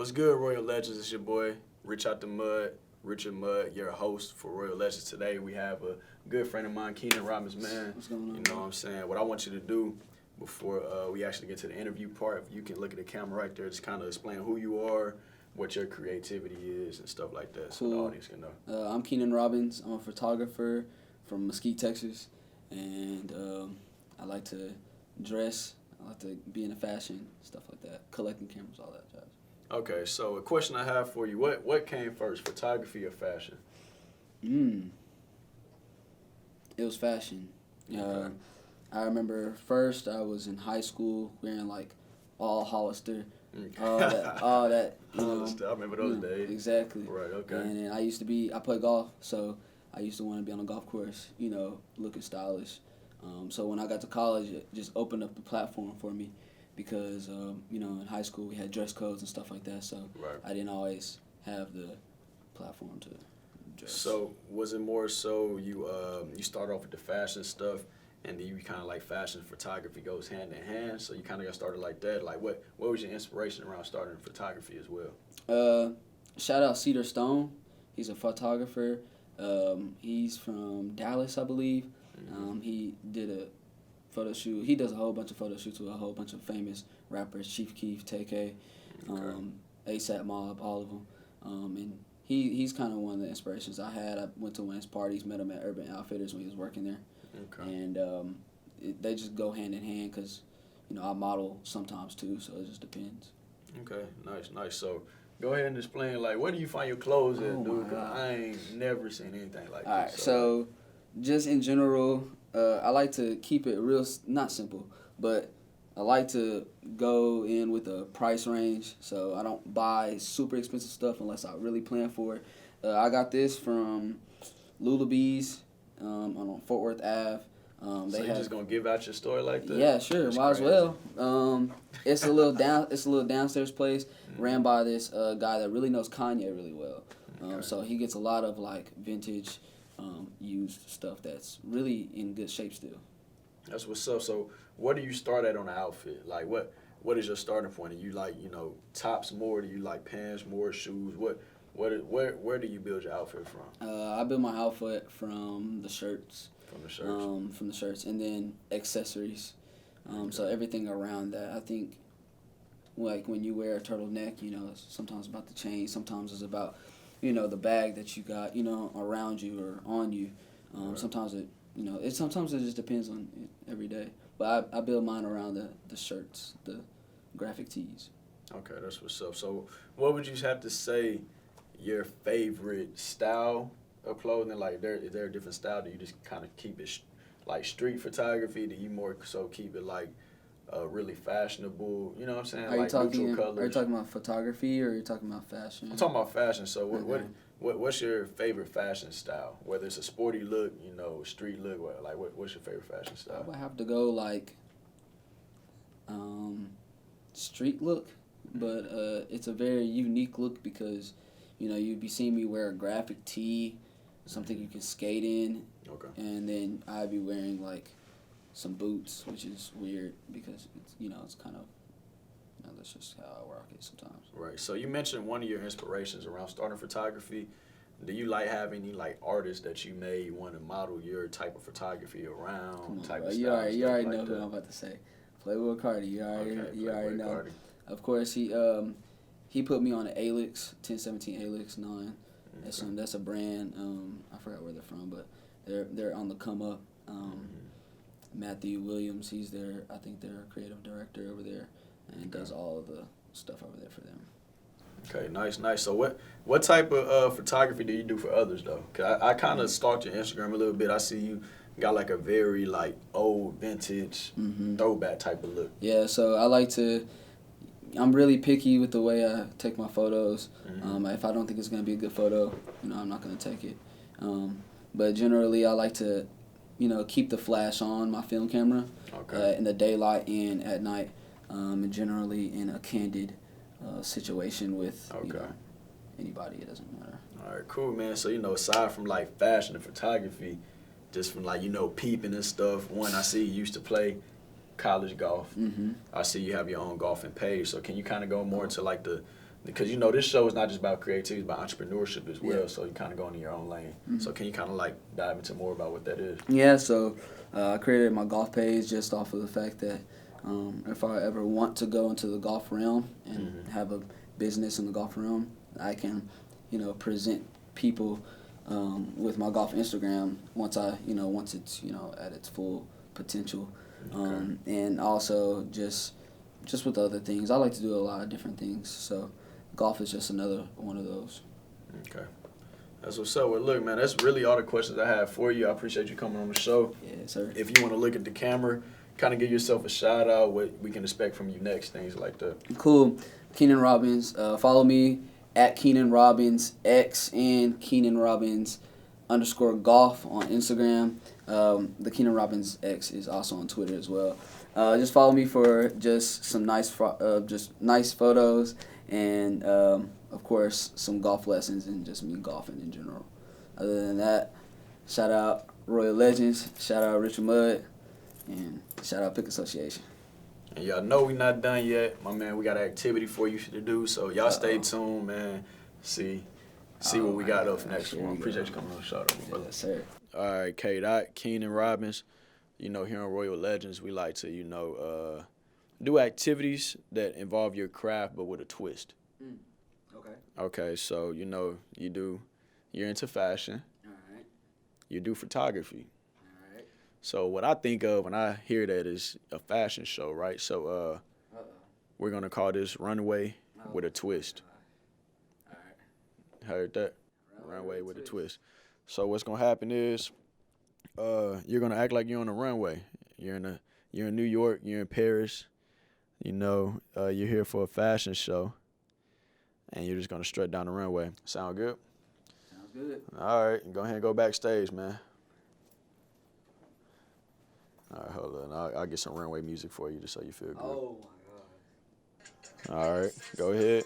What's good, Royal Legends? It's your boy, Richard Mudd, your host for Royal Legends. Today we have a good friend of mine, Keenan, Robbins, man. What's going on? You know what I'm saying? What I want you to do before we actually get to the interview part, if you can look at the camera right there, just kind of explain who you are, what your creativity is, and stuff like that, so the audience can know. I'm Keenan Robbins. I'm a photographer from Mesquite, Texas, and I like to dress. I like to be into fashion, stuff like that, collecting cameras, all that jazz. Okay, so a question I have for you, what came first, photography or fashion? It was fashion. Okay. I remember first I was in high school wearing like all Hollister, Okay. all that. Hollister, I remember those days. Exactly. Right, okay. And then I play golf, so I used to want to be on a golf course, looking stylish. So when I got to college, it just opened up the platform for me because, in high school we had dress codes and stuff like that, so Right. I didn't always have the platform to dress. So was it more so you start off with the fashion stuff, and then you kind of like fashion photography goes hand in hand? So you kind of got started like that. Like what was your inspiration around starting photography as well? Shout out Cedar Stone. He's a photographer. He's from Dallas, I believe. He did a photo shoot. He does a whole bunch of photo shoots with a whole bunch of famous rappers, Chief Keef, TK, ASAP Mob, all of them. And he's kind of one of the inspirations I had. I went to one of his parties, met him at Urban Outfitters when he was working there. Okay. And they just go hand in hand because, I model sometimes too, so it just depends. Okay, nice. So go ahead and explain, like, where do you find your clothes at, Oh, dude? my 'Cause God. I ain't never seen anything like All right, this. so just in general, I like to keep it real, not simple, but I like to go in with a price range, so I don't buy super expensive stuff unless I really plan for it. I got this from Lulabee's on Fort Worth Ave. So you just gonna give out your story like that? Yeah, sure, That's might as crazy. well. It's a little downstairs place ran by this guy that really knows Kanye really well. Okay. So he gets a lot of like vintage, used stuff that's really in good shape still. That's what's up. So what do you start at on an outfit? Like what is your starting point? Are you like, tops more? Do you like pants more, shoes? Where do you build your outfit from? I build my outfit from the shirts. From the shirts. From the shirts, and then accessories. So everything around that. I think, like when you wear a turtleneck, it's sometimes about the chain. Sometimes it's about, the bag that you got, around you or on you. Right. Sometimes sometimes it just depends on every day. But I build mine around the shirts, the graphic tees. Okay, that's what's up. So what would you have to say your favorite style of clothing? Like, is there a different style? Do you just kind of keep it like street photography? Do you more so keep it like really fashionable? You know what I'm saying? Are you neutral colors. Are you talking about photography or are you talking about fashion? I'm talking about fashion. So Okay. what's your favorite fashion style? Whether it's a sporty look, street look, what's your favorite fashion I style? would have to go like street look, but it's a very unique look because you'd be seeing me wear a graphic tee, something you can skate in, Okay. and then I'd be wearing like some boots, which is weird because it's kind of that's just how I rock it sometimes. Right. So you mentioned one of your inspirations around starting photography. Do you have any artists that you may want to model your type of photography around? Come on, type bro. of You style, already stuff know like who that? I'm about to say. Playboy Cardi. You already Playboy know. Cardi. Of course, he put me on an Alix 1017 Alix 9. That's a brand. I forgot where they're from, but they're on the come up. Matthew Williams, he's their creative director over there, and does all of the stuff over there for them. Okay, nice. So what type of photography do you do for others though? 'Cause I kind of stalked your Instagram a little bit. I see you got like a very old vintage throwback type of look. Yeah, so I'm really picky with the way I take my photos. If I don't think it's gonna be a good photo, I'm not gonna take it. But generally, I like to, keep the flash on my film camera in the daylight and at night, and generally in a candid situation with anybody. It doesn't matter. All right, cool, man. So aside from fashion and photography, just from peeping and stuff. One, I see you used to play college golf. I see you have your own golfing page. So can you kind of go more into because you know this show is not just about creativity, it's about entrepreneurship as well. Yeah. So you kind of going in your own lane. Mm-hmm. So can you kind of like dive into more about what that is? Yeah, so I created my golf page just off of the fact that if I ever want to go into the golf realm and have a business in the golf realm, I can, present people with my golf Instagram once it's at its full potential, and also just with other things. I like to do a lot of different things, so golf is just another one of those. Okay. That's what's up. Well, look, man, that's really all the questions I have for you. I appreciate you coming on the show. Yeah, sir. If you want to look at the camera, kind of give yourself a shout out, what we can expect from you next, things like that. Cool. Keenan Robbins. Follow me at Keenan Robbins X and Keenan Robbins _golf on Instagram. The Keenan Robbins X is also on Twitter as well. Just follow me for just some nice photos and of course some golf lessons and just me golfing in general. Other than that, shout out Royal Legends, shout out Richard Mudd, and shout out Pick Association. And y'all know we not done yet. My man, we got an activity for you to do, so y'all stay tuned, man. See what we got up next one. Appreciate you coming on the show, brother. Yes, sir. All right, K. Keenan Robbins. Here on Royal Legends, we like to, do activities that involve your craft but with a twist. Okay. Okay, so, you're into fashion. All right. You do photography. All right. So what I think of when I hear that is a fashion show, right? So we're going to call this Runway with a Twist. All right. Heard that? Runway with a twist. So what's going to happen is you're going to act like you're on a runway. You're in New York, you're in Paris. You're here for a fashion show. And you're just going to strut down the runway. Sound good? Sounds good. All right. Go ahead and go backstage, man. All right, hold on. I'll get some runway music for you just so you feel good. Oh, my God. All right. Go ahead.